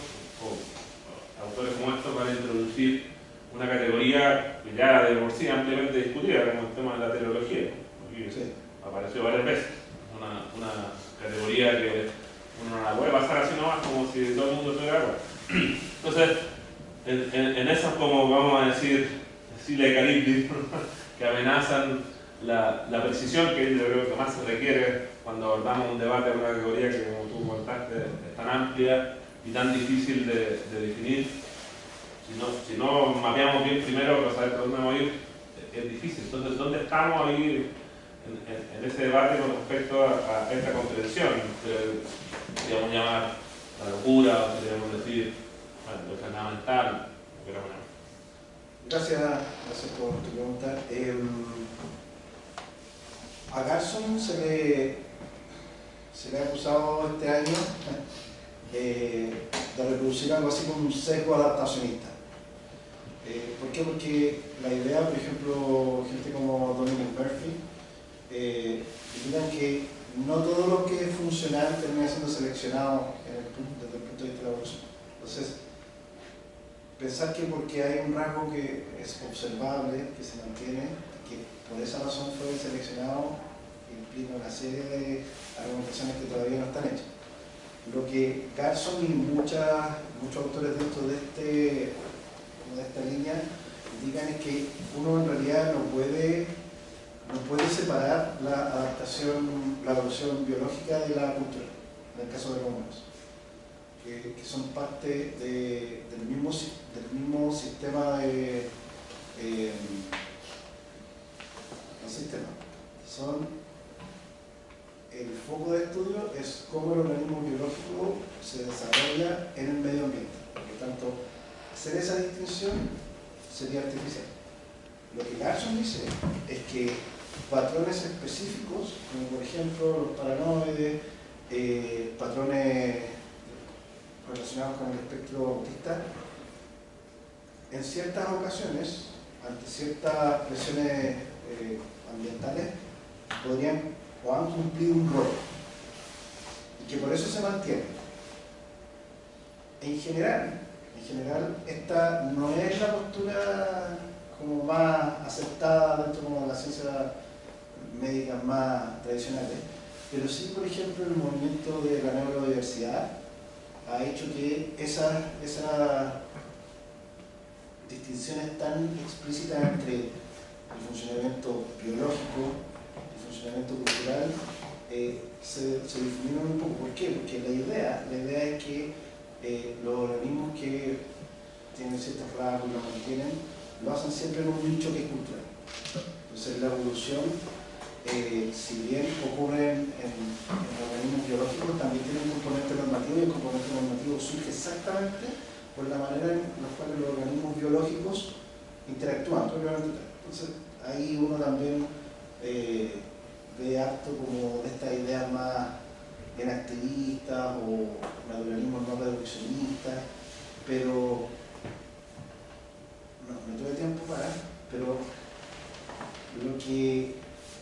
Speaker 3: autores como estos, van a introducir una categoría que ya de por sí ampliamente discutida, como el tema de la teleología, porque sí, apareció varias veces. Una categoría que uno no la puede pasar así nomás, como si todo el mundo tuviera agua. Entonces, en esas, como vamos a decir, Sila Caliplis, que amenazan la precisión que yo creo que más se requiere cuando abordamos un debate de una categoría que, como tú comentaste, es tan amplia y tan difícil de definir. Si no mapeamos bien primero para saber por dónde vamos a ir, es difícil. Entonces, ¿dónde estamos ahí en ese debate con respecto a esta comprensión? Podríamos llamar la locura, o podríamos decir, bueno, lo fundamental, pero bueno.
Speaker 2: Gracias por tu pregunta. A Garson se le ha acusado este año de reproducir algo así como un sesgo adaptacionista. ¿Por qué? Porque la idea, por ejemplo, gente como Dominic Murphy, indican que no todo lo que es funcional termina siendo seleccionado desde el punto de vista de la evolución. Entonces, pensar que porque hay un rasgo que es observable, que se mantiene, que por esa razón fue seleccionado, implica una serie de argumentaciones que todavía no están hechas. Lo que Garson y muchos autores dentro de esta línea indican es que uno en realidad no puede separar la adaptación, la evolución biológica de la cultura, en el caso de los humanos, que son parte del mismo sistema de el foco de estudio es cómo el organismo biológico se desarrolla en el medio ambiente. Por lo tanto, hacer esa distinción sería artificial. Lo que Garson dice es que patrones específicos, como por ejemplo los paranoides, patrones relacionados con el espectro autista, en ciertas ocasiones, ante ciertas presiones ambientales, podrían o han cumplido un rol, y que por eso se mantiene. En general, esta no es la postura como más aceptada dentro de la ciencia médica más tradicionales, pero sí, por ejemplo, el movimiento de la neurodiversidad ha hecho que esas distinciones tan explícitas entre el funcionamiento biológico y el funcionamiento cultural se difuminan un poco. ¿Por qué? Porque la idea es que los organismos que tienen ciertos rasgos y los mantienen, lo hacen siempre en un nicho que es cultural. Entonces la evolución, si bien ocurre en organismos biológicos, también tiene un componente normativo, y el componente normativo surge exactamente por la manera en la cual los organismos biológicos interactúan. Entonces ahí uno también ve harto como de estas ideas más bien activistas o naturalismos no reduccionistas, pero no tuve tiempo pero lo que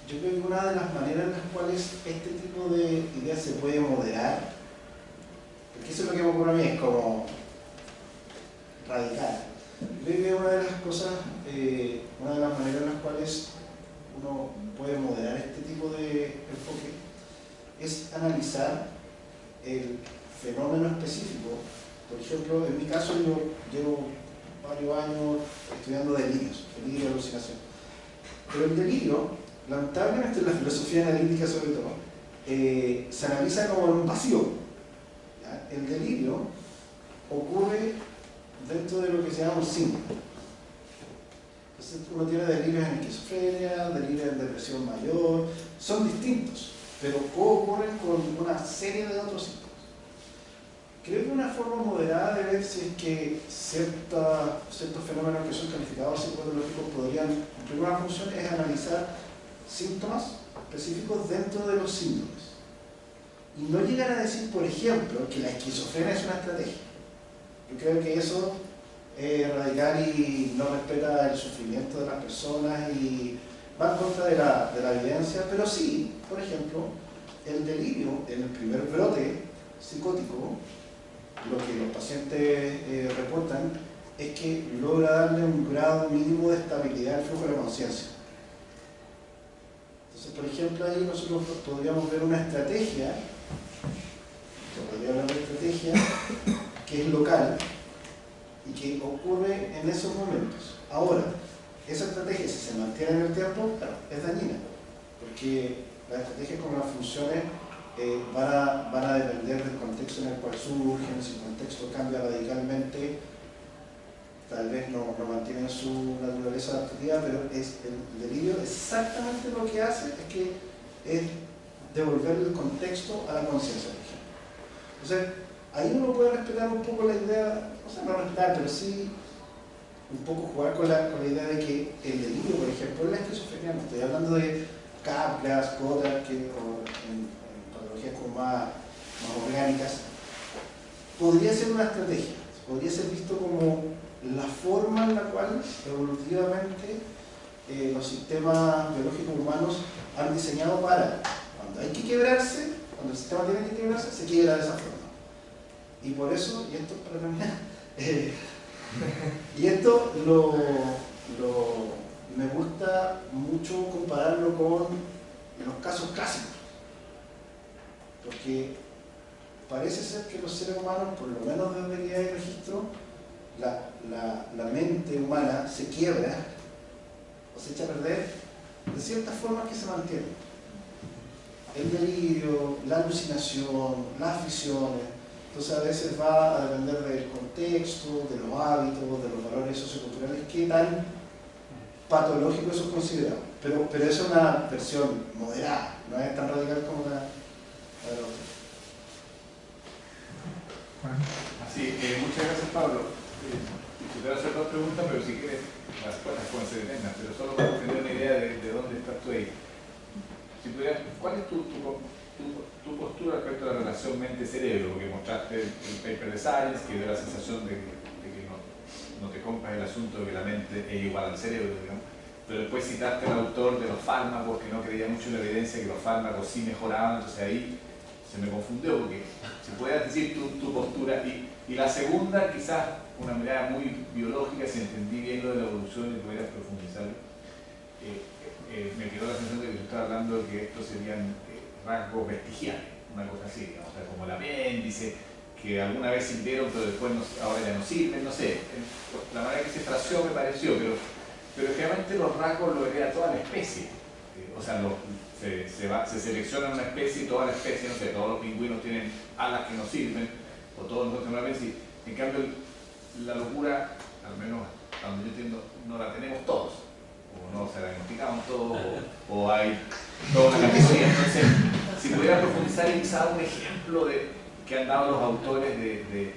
Speaker 2: yo creo que una de las maneras en las cuales este tipo de ideas se puede moderar, porque eso es lo que me ocurre a mí, es como radical. Yo creo que una de las cosas, una de las maneras en las cuales uno puede moderar este tipo de enfoque es analizar el fenómeno específico Por ejemplo, en mi caso yo llevo varios años estudiando delirios, delirio y alucinación. Pero el delirio, lamentablemente en la filosofía analítica sobre todo, se analiza como en un vacío. ¿Ya? El delirio ocurre dentro de lo que se llama un síndrome. Entonces uno tiene delirios en esquizofrenia, delirios en depresión mayor, son distintos, pero ocurren con una serie de otros síntomas. Creo que una forma moderada de ver si es que ciertos fenómenos que son calificados psicopatológicos podrían cumplir una función es analizar síntomas específicos dentro de los síndromes. Y no llegar a decir, por ejemplo, que la esquizofrenia es una estrategia. Yo creo que eso es radical y no respeta el sufrimiento de las personas y va en contra de la evidencia, pero sí, por ejemplo, el delirio en el primer brote psicótico, lo que los pacientes reportan es que logra darle un grado mínimo de estabilidad al flujo de la conciencia. Entonces, por ejemplo, ahí nosotros podríamos ver una estrategia, se podría hablar de estrategia, que es local y que ocurre en esos momentos. Ahora, esa estrategia, si se mantiene en el tiempo, claro, es dañina, porque las estrategias como las funciones van a depender del contexto en el cual surgen. Si el contexto cambia radicalmente, tal vez no mantienen su naturaleza adaptativa, pero el delirio exactamente lo que hace es que es devolver el contexto a la conciencia, por ejemplo. Entonces, ahí uno puede respetar un poco la idea, o sea, no respetar, pero sí un poco jugar con la idea de que el delirio, por ejemplo, es la esquizofrenia. No estoy hablando de Capgras, Goddard, en patologías como más orgánicas, podría ser una estrategia, podría ser visto como la forma en la cual evolutivamente los sistemas biológicos humanos han diseñado para, cuando hay que quebrarse, cuando el sistema tiene que quebrarse, se quiebra de esa forma. Y por eso, y esto para terminar, y esto me gusta mucho compararlo con los casos clásicos, porque parece ser que los seres humanos, por lo menos desde que hay registro, la mente humana se quiebra o se echa a perder de ciertas formas que se mantienen. El delirio, la alucinación, las visiones. Entonces a veces va a depender del contexto, de los hábitos, de los valores socioculturales, qué tan patológico eso es considerado. Pero eso es una versión moderada, no es tan radical como la otra.
Speaker 4: Así, muchas gracias, Pablo. Quisiera hacer dos preguntas, pero si quieres, las respuestas pueden ser eternas, pero solo para tener una idea de dónde estás tú ahí. Si pudieras, ¿cuál es tu postura respecto a la relación mente-cerebro? Porque mostraste el paper de Science, que dio la sensación de que no te compras el asunto de que la mente es igual al cerebro, digamos. Pero después citaste al autor de los fármacos, que no creía mucho en la evidencia que los fármacos sí mejoraban, entonces ahí se me confundió, porque si pudieras decir tu postura. Y la segunda, quizás una mirada muy biológica, si entendí bien lo de la evolución y pudieras profundizarlo. Me quedó la sensación de que tú estabas hablando de que estos serían rasgos vestigiales, una cosa así, digamos, o sea, como el apéndice, que alguna vez sirvieron pero después ahora ya no sirven, no sé. La manera que se fraseó me pareció, pero generalmente los rasgos los hereda toda la especie. O sea, se selecciona una especie y toda la especie, no sé, todos los pingüinos tienen alas que no sirven, o todos no tienen una especie. En cambio, la locura, al menos a donde yo entiendo, no la tenemos todos. O no se la diagnosticamos todos, o hay toda una categoría. Entonces, si pudiera profundizar y quizás un ejemplo que han dado los autores de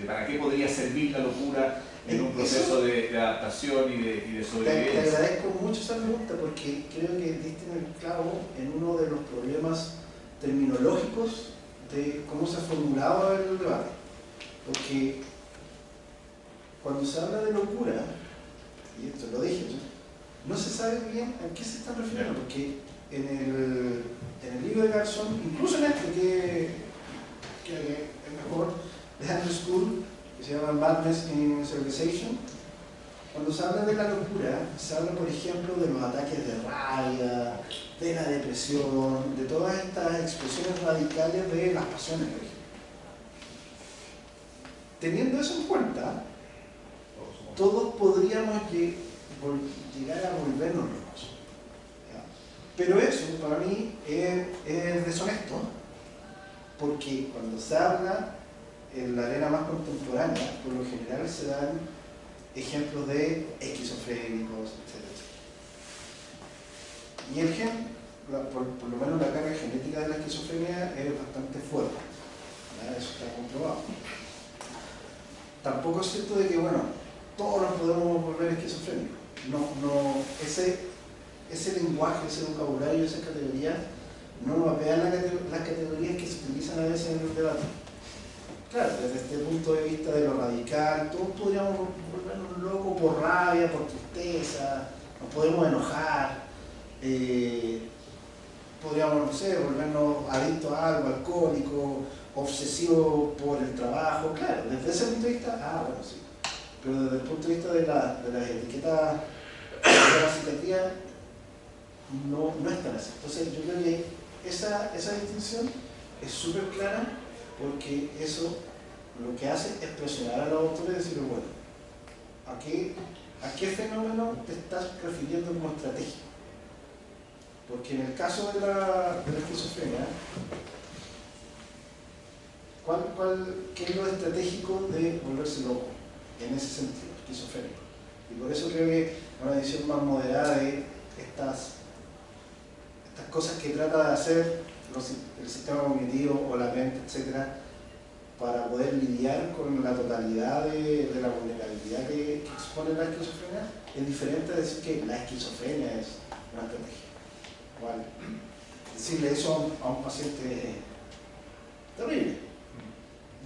Speaker 4: para qué podría servir la locura en un proceso de adaptación y de sobrevivencia.
Speaker 2: Te agradezco mucho esa pregunta porque creo que diste en el clavo en uno de los problemas terminológicos de cómo se ha formulado el debate. Porque cuando se habla de locura, y esto lo dije, no se sabe bien a qué se están refiriendo, porque en el libro de Garzón, incluso en este que es mejor, de Andrew School, que se llama Madness in Civilization, cuando se habla de la locura, se habla, por ejemplo, de los ataques de rabia, de la depresión, de todas estas expresiones radicales de las pasiones, por ejemplo. teniendo eso en cuenta, todos podríamos llegar a volvernos locos. ¿Ya? Pero eso para mí es deshonesto, porque cuando se habla en la arena más contemporánea, por lo general se dan ejemplos de esquizofrénicos, etc. Y el gen, por lo menos la carga genética de la esquizofrenia es bastante fuerte. ¿Ya? Eso está comprobado. Tampoco es cierto de que, bueno, todos nos podemos volver esquizofrénicos. Ese lenguaje, ese vocabulario, esas categorías no nos apean las categorías que se utilizan a veces en el debate. Claro, desde este punto de vista de lo radical, todos podríamos volvernos locos por rabia, por tristeza, nos podemos enojar, podríamos, no sé, volvernos adictos a algo, alcohólicos, obsesivos por el trabajo. Claro, desde ese punto de vista, bueno, sí. Pero desde el punto de vista de las etiquetas de la psiquiatría, no es tan así. Entonces yo creo que esa distinción es súper clara, porque eso lo que hace es presionar a los autores y decirles, bueno, ¿a qué fenómeno te estás refiriendo como estratégico? Porque en el caso de la esquizofrenia, ¿qué es lo estratégico de volverse loco? En ese sentido, esquizofrénico. Y por eso creo que una visión más moderada de estas cosas que trata de hacer el sistema cognitivo o la mente, etcétera, para poder lidiar con la totalidad de la vulnerabilidad que expone la esquizofrenia, es diferente a decir que la esquizofrenia es una estrategia. Igual, decirle eso a un paciente es terrible.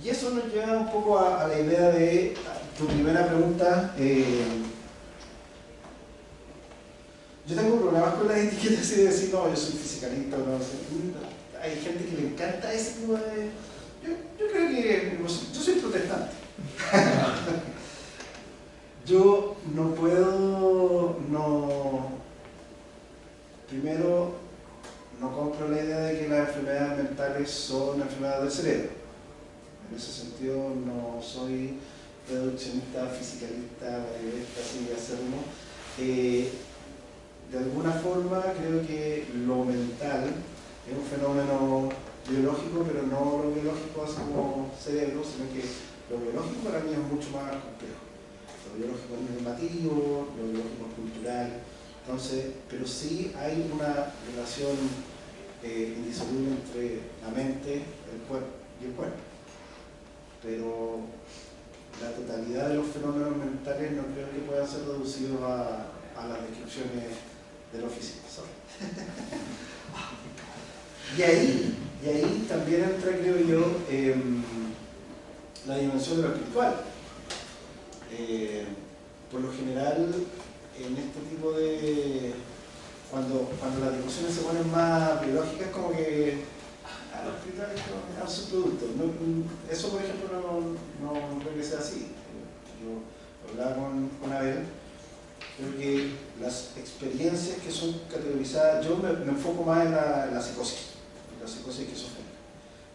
Speaker 2: Y eso nos lleva un poco a la idea de tu primera pregunta. Yo tengo problemas con las etiquetas y de decir, no, yo soy fisicalista, no sé. Hay gente que le encanta ese tipo de... Yo creo que yo soy protestante. Yo no puedo, primero, no compro la idea de que las enfermedades mentales son enfermedades del cerebro. En ese sentido no soy reduccionista, fisicalista, materialista, así de hacer uno. De alguna forma creo que lo mental es un fenómeno biológico, pero no lo biológico así como cerebro, sino que lo biológico para mí es mucho más complejo. Lo biológico es normativo, lo biológico es cultural, entonces, pero sí hay una relación indisoluble entre la mente, el cuerpo y el cuerpo. Pero la totalidad de los fenómenos mentales no creo que puedan ser reducidos a las descripciones de lo físico. Y ahí también entra, creo yo, la dimensión de lo espiritual. Por lo general, en este tipo de... Cuando las discusiones se ponen más biológicas, como que lo espiritual es un subproducto. Eso, por ejemplo, no creo que sea así. Yo hablaba con Abel. Creo que las experiencias que son categorizadas, yo me enfoco más en la psicosis esquizofrénica.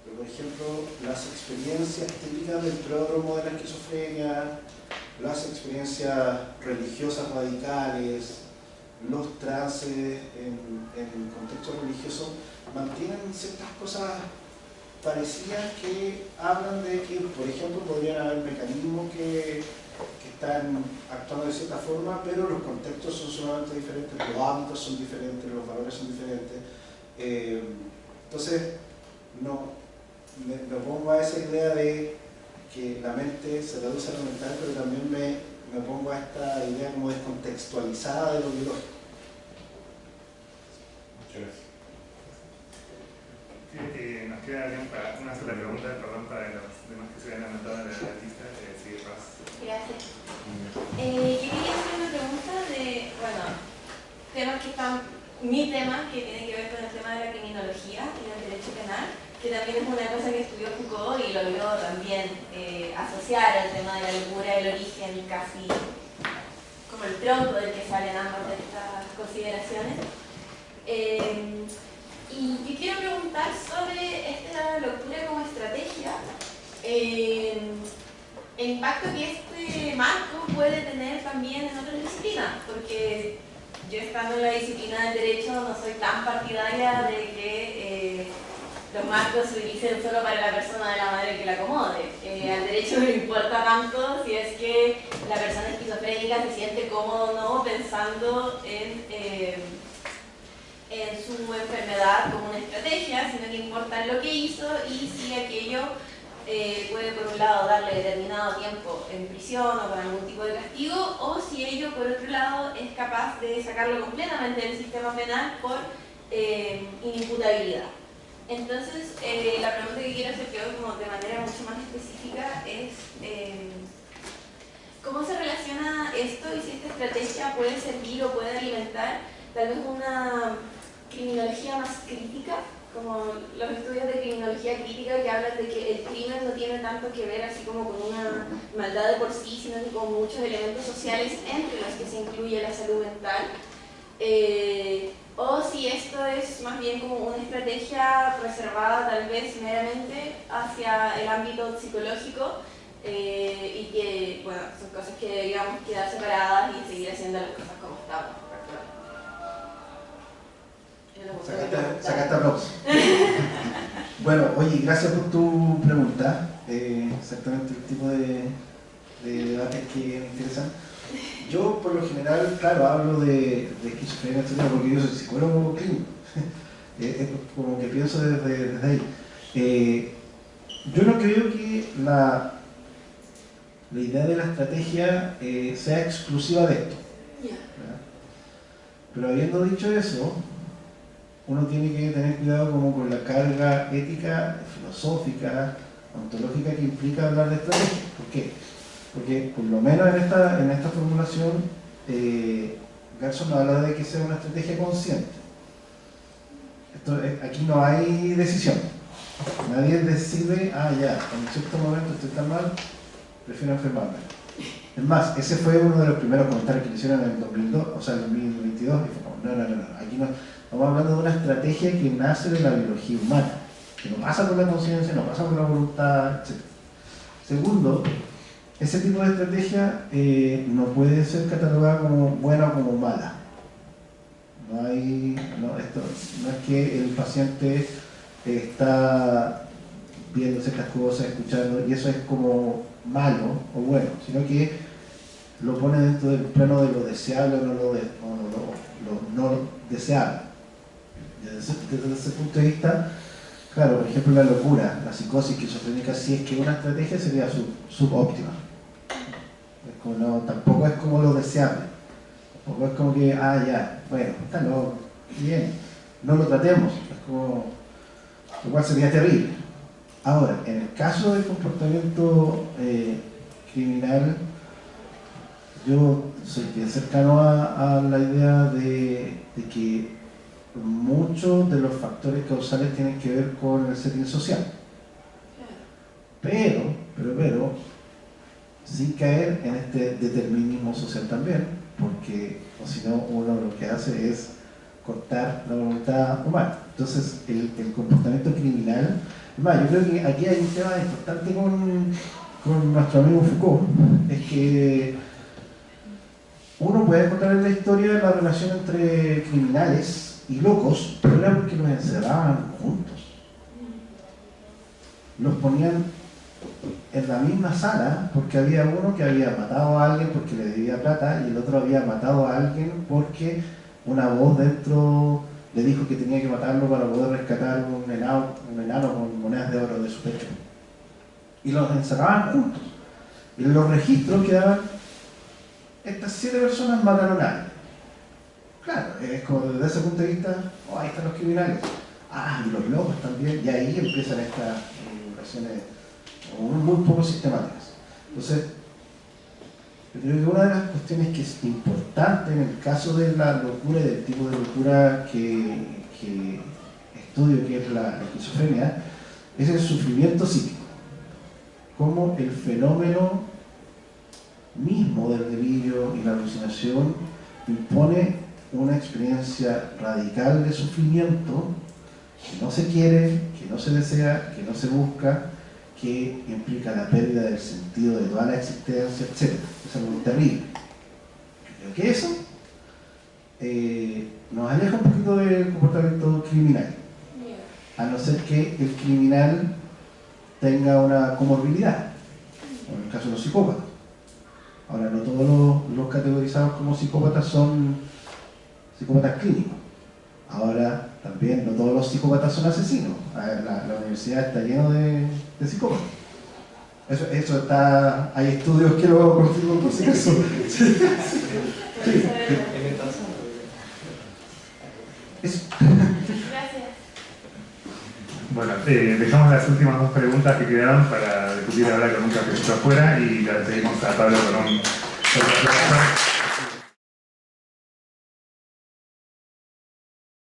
Speaker 2: Pero, por ejemplo, las experiencias típicas del pródromo de la esquizofrenia, las experiencias religiosas radicales, los trances en contexto religioso, mantienen ciertas cosas parecidas que hablan de que, por ejemplo, podrían haber mecanismos que están actuando de cierta forma, pero los contextos son sumamente diferentes, los hábitos son diferentes, los valores son diferentes. Entonces, me opongo a esa idea de que la mente se reduce a lo mental, pero también me opongo a esta idea como descontextualizada de lo biológico.
Speaker 3: Muchas gracias.
Speaker 1: Nos queda tiempo para una sola pregunta, perdón, para los demás que se hayan anotado en la lista. Sí, Raz.
Speaker 5: Gracias. Yo quería hacer una pregunta de, bueno, temas que están, mi tema, que tiene que ver con el tema de la criminología y del derecho penal, que también es una cosa que estudió Foucault y logró también asociar el tema de la locura, el origen, casi como el tronco del que salen ambas de estas consideraciones. Y yo quiero preguntar sobre esta locura como estrategia. el impacto que este marco puede tener también en otras disciplinas, porque yo estando en la disciplina del derecho no soy tan partidaria de que los marcos se utilicen solo para la persona de la manera que la acomode. Al derecho no le importa tanto si es que la persona esquizofrénica se siente cómodo o no pensando en su enfermedad como una estrategia, sino que importa lo que hizo y si aquello puede por un lado darle determinado tiempo en prisión o con algún tipo de castigo, o si ello por otro lado es capaz de sacarlo completamente del sistema penal por inimputabilidad. Entonces, la pregunta que quiero hacer yo como de manera mucho más específica es ¿cómo se relaciona esto y si esta estrategia puede servir o puede alimentar tal vez una criminología más crítica, como los estudios de criminología crítica que hablan de que el crimen no tiene tanto que ver así como con una maldad de por sí, sino que con muchos elementos sociales entre los que se incluye la salud mental? O si esto es más bien como una estrategia reservada tal vez meramente hacia el ámbito psicológico y que, bueno, son cosas que deberíamos quedar separadas y seguir haciendo las cosas como estamos actualmente.
Speaker 2: Sacaste aplausos. Bueno, oye, gracias por tu pregunta. Exactamente el tipo de debates que me interesan. Yo, por lo general, claro, hablo de esquizofrenia, etcétera, porque yo soy psicólogo clínico. Es como que pienso desde ahí. Yo no creo que la idea de la estrategia sea exclusiva de esto. ¿Verdad? Pero habiendo dicho eso, uno tiene que tener cuidado como con la carga ética, filosófica, ontológica que implica hablar de estrategia. ¿Por qué? Porque por lo menos en esta formulación Garson habla de que sea una estrategia consciente. Aquí no hay decisión. Nadie decide, ya, en cierto momento estoy tan mal, prefiero enfermarme. Es más, ese fue uno de los primeros comentarios que le hicieron en el 2002, o sea, en el 2022, y fue como, no, aquí no, estamos hablando de una estrategia que nace de la biología humana, que no pasa por la conciencia, no pasa por la voluntad, etc. Segundo, ese tipo de estrategia no puede ser catalogada como buena o como mala. Esto no es que el paciente está viendo ciertas cosas, escuchando, y eso es como malo o bueno, sino que lo pone dentro del plano de lo deseable o lo no deseable. Desde ese punto de vista, claro, por ejemplo, la locura, la psicosis esquizofrénica, si es que una estrategia sería subóptima. Tampoco es como lo deseable. Tampoco es como que, bueno, está loco, bien, no lo tratemos. Es como, lo cual sería terrible. Ahora, en el caso del comportamiento criminal, yo soy bien cercano a la idea de que muchos de los factores causales tienen que ver con el setting social. Pero, sin caer en este determinismo social también, porque o si no uno lo que hace es cortar la voluntad humana. Entonces el comportamiento criminal, yo creo que aquí hay un tema importante con nuestro amigo Foucault, es que uno puede encontrar en la historia la relación entre criminales y locos, pero era porque los encerraban juntos. Los ponían en la misma sala porque había uno que había matado a alguien porque le debía plata y el otro había matado a alguien porque una voz dentro le dijo que tenía que matarlo para poder rescatar un enano con monedas de oro de su pecho. Y los encerraban juntos. Y en los registros quedaban: estas 7 personas mataron a alguien. Claro, es como desde ese punto de vista, ahí están los criminales. Y los locos también. Y ahí empiezan estas relaciones muy poco sistemáticas. Entonces, yo creo que una de las cuestiones que es importante en el caso de la locura y del tipo de locura que estudio, que es la esquizofrenia, es el sufrimiento psíquico. Como el fenómeno mismo del delirio y la alucinación impone una experiencia radical de sufrimiento que no se quiere, que no se desea, que no se busca, que implica la pérdida del sentido de toda la existencia, etc. Es algo terrible. Creo que eso nos aleja un poquito del comportamiento criminal, a no ser que el criminal tenga una comorbilidad, en el caso de los psicópatas. Ahora, no todos los categorizados como psicópatas son psicópatas clínicos. Ahora, también no todos los psicópatas son asesinos. La universidad está llena de psicópatas. Eso está, hay estudios que lo confirman por si acaso. Sí. Eso.
Speaker 5: Gracias.
Speaker 1: Bueno, dejamos las últimas dos preguntas que quedaron para discutir ahora con un cafecito afuera y le pedimos a Pablo con un aplauso.